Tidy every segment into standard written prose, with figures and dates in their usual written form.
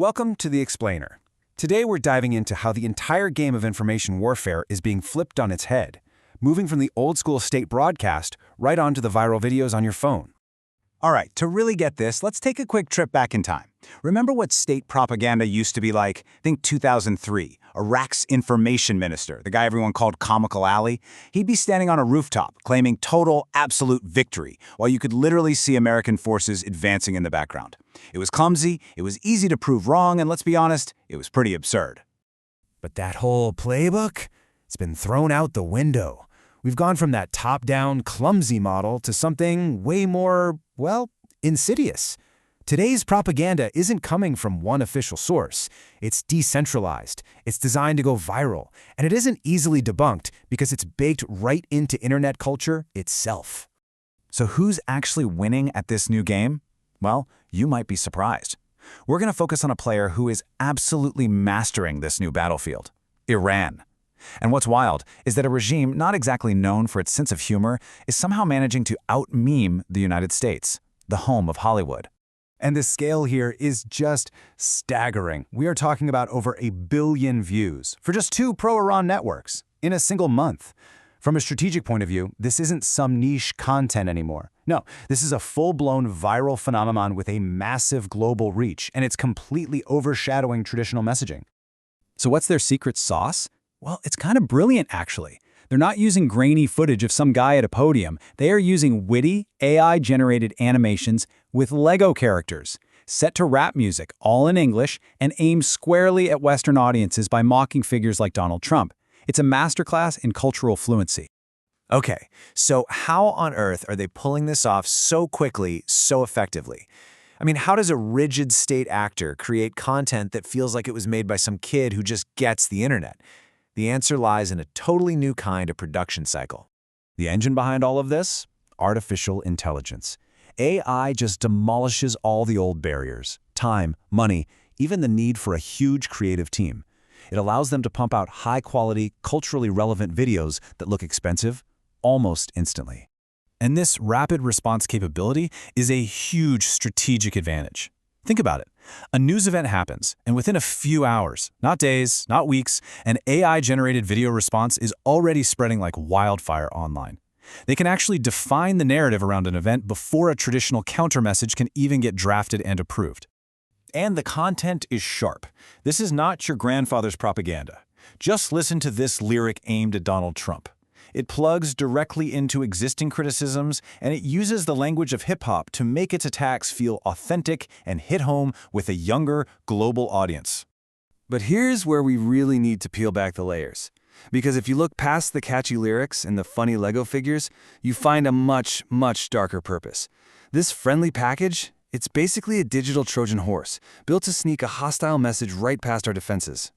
Welcome to The Explainer. Today we're diving into how the entire game of information warfare is being flipped on its head, moving from the old-school state broadcast right onto the viral videos on your phone. All right, to really get this, let's take a quick trip back in time. Remember what state propaganda used to be like? Think 2003, Iraq's information minister, the guy everyone called Comical Ali. He'd be standing on a rooftop claiming total, absolute victory, while you could literally see American forces advancing in the background. It was clumsy, it was easy to prove wrong, and let's be honest, it was pretty absurd. But that whole playbook, it's been thrown out the window. We've gone from that top-down, clumsy model to something way more, well, insidious. Today's propaganda isn't coming from one official source. It's decentralized, it's designed to go viral, and it isn't easily debunked because it's baked right into internet culture itself. So who's actually winning at this new game? Well, you might be surprised. We're going to focus on a player who is absolutely mastering this new battlefield: Iran. And what's wild is that a regime not exactly known for its sense of humor is somehow managing to out-meme the United States, the home of Hollywood. And the scale here is just staggering. We are talking about over 1 billion views for just 2 pro-Iran networks in a single month. From a strategic point of view, this isn't some niche content anymore. No, this is a full-blown viral phenomenon with a massive global reach, and it's completely overshadowing traditional messaging. So what's their secret sauce? Well, it's kind of brilliant, actually. They're not using grainy footage of some guy at a podium. They are using witty, AI-generated animations with Lego characters, set to rap music, all in English, and aimed squarely at Western audiences by mocking figures like Donald Trump. It's a masterclass in cultural fluency. Okay, so how on earth are they pulling this off so quickly, so effectively? I mean, how does a rigid state actor create content that feels like it was made by some kid who just gets the internet? The answer lies in a totally new kind of production cycle. The engine behind all of this? Artificial intelligence. AI just demolishes all the old barriers: time, money, even the need for a huge creative team. It allows them to pump out high-quality, culturally relevant videos that look expensive almost instantly. And this rapid response capability is a huge strategic advantage. Think about it. A news event happens, and within a few hours, not days, not weeks, an AI-generated video response is already spreading like wildfire online. They can actually define the narrative around an event before a traditional counter-message can even get drafted and approved. And the content is sharp. This is not your grandfather's propaganda. Just listen to this lyric aimed at Donald Trump. It plugs directly into existing criticisms, and it uses the language of hip-hop to make its attacks feel authentic and hit home with a younger, global audience. But here's where we really need to peel back the layers. Because if you look past the catchy lyrics and the funny Lego figures, you find a much, much darker purpose. This friendly package, it's basically a digital Trojan horse, built to sneak a hostile message right past our defenses.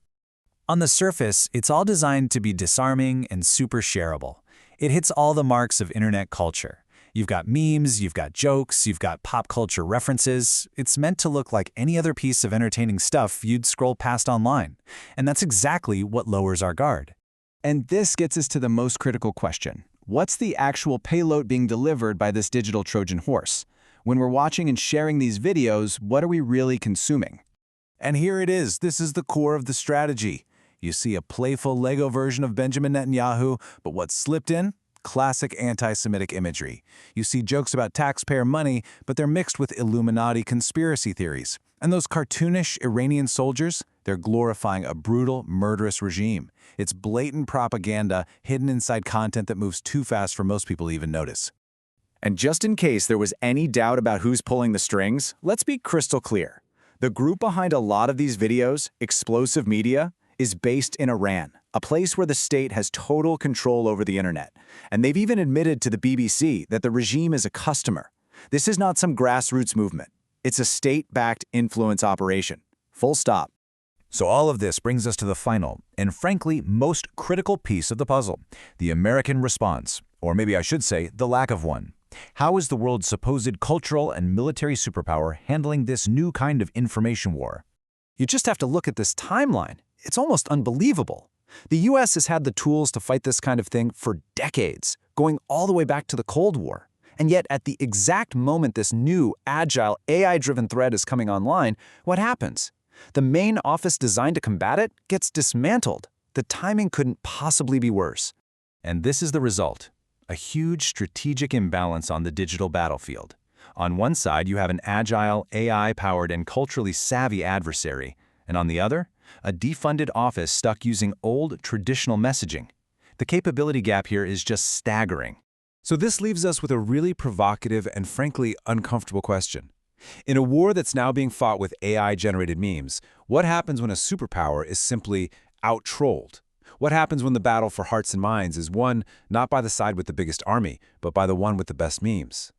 On the surface, it's all designed to be disarming and super shareable. It hits all the marks of internet culture. You've got memes, you've got jokes, you've got pop culture references. It's meant to look like any other piece of entertaining stuff you'd scroll past online. And that's exactly what lowers our guard. And this gets us to the most critical question. What's the actual payload being delivered by this digital Trojan horse? When we're watching and sharing these videos, what are we really consuming? And here it is. This is the core of the strategy. You see a playful Lego version of Benjamin Netanyahu, but what's slipped in? Classic anti-Semitic imagery. You see jokes about taxpayer money, but they're mixed with Illuminati conspiracy theories. And those cartoonish Iranian soldiers, they're glorifying a brutal, murderous regime. It's blatant propaganda hidden inside content that moves too fast for most people to even notice. And just in case there was any doubt about who's pulling the strings, let's be crystal clear. The group behind a lot of these videos, Explosive Media, is based in Iran, a place where the state has total control over the internet. And they've even admitted to the BBC that the regime is a customer. This is not some grassroots movement. It's a state-backed influence operation. Full stop. So all of this brings us to the final, and frankly, most critical piece of the puzzle: the American response, or maybe I should say, the lack of one. How is the world's supposed cultural and military superpower handling this new kind of information war? You just have to look at this timeline. It's almost unbelievable. The US has had the tools to fight this kind of thing for decades, going all the way back to the Cold War. And yet, at the exact moment this new, agile, AI-driven threat is coming online, what happens? The main office designed to combat it gets dismantled. The timing couldn't possibly be worse. And this is the result: a huge strategic imbalance on the digital battlefield. On one side, you have an agile, AI-powered, and culturally savvy adversary, and on the other, a defunded office stuck using old, traditional messaging. The capability gap here is just staggering. So this leaves us with a really provocative and frankly uncomfortable question. In a war that's now being fought with AI-generated memes, what happens when a superpower is simply out-trolled? What happens when the battle for hearts and minds is won not by the side with the biggest army, but by the one with the best memes?